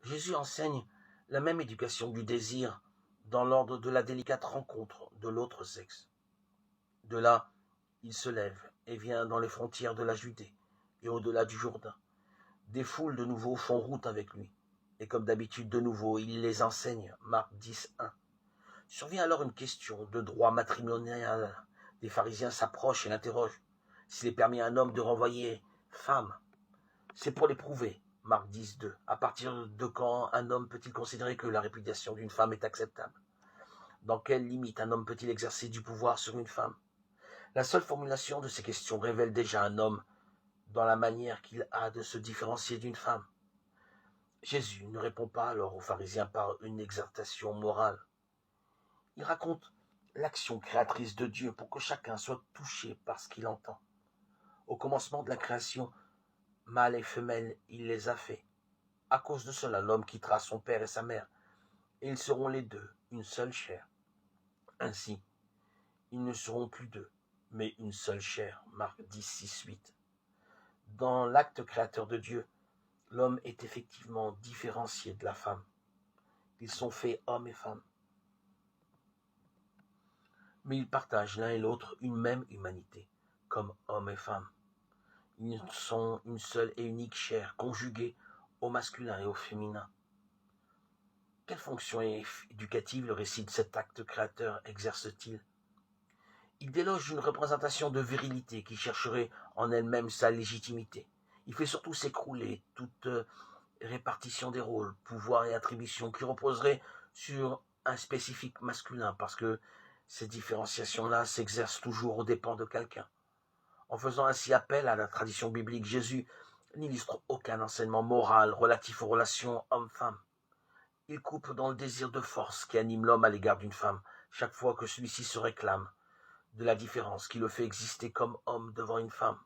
Jésus enseigne la même éducation du désir dans l'ordre de la délicate rencontre de l'autre sexe. De là, il se lève et vient dans les frontières de la Judée et au-delà du Jourdain. Des foules de nouveau font route avec lui. Et comme d'habitude, de nouveau, il les enseigne. Marc 10, 1. Survient alors une question de droit matrimonial. Les pharisiens s'approchent et l'interrogent. S'il est permis à un homme de renvoyer femme, c'est pour l'éprouver. Marc 10, 2. À partir de quand un homme peut-il considérer que la répudiation d'une femme est acceptable? Dans quelle limite un homme peut-il exercer du pouvoir sur une femme? La seule formulation de ces questions révèle déjà un homme dans la manière qu'il a de se différencier d'une femme. Jésus ne répond pas alors aux pharisiens par une exhortation morale. Il raconte l'action créatrice de Dieu pour que chacun soit touché par ce qu'il entend. Au commencement de la création, mâle et femelle, il les a faits. À cause de cela, l'homme quittera son père et sa mère, et ils seront les deux une seule chair. Ainsi, ils ne seront plus deux, mais une seule chair. Marc 10, 6, 8. Dans l'acte créateur de Dieu, l'homme est effectivement différencié de la femme. Ils sont faits hommes et femmes. Mais ils partagent l'un et l'autre une même humanité, comme hommes et femmes. Ils sont une seule et unique chair, conjuguée au masculin et au féminin. Quelle fonction éducative le récit de cet acte créateur exerce-t-il? Il déloge une représentation de virilité qui chercherait en elle-même sa légitimité. Il fait surtout s'écrouler toute répartition des rôles, pouvoirs et attributions qui reposeraient sur un spécifique masculin, parce que ces différenciations-là s'exercent toujours aux dépens de quelqu'un. En faisant ainsi appel à la tradition biblique, Jésus n'illustre aucun enseignement moral relatif aux relations homme-femme. Il coupe dans le désir de force qui anime l'homme à l'égard d'une femme, chaque fois que celui-ci se réclame de la différence qui le fait exister comme homme devant une femme.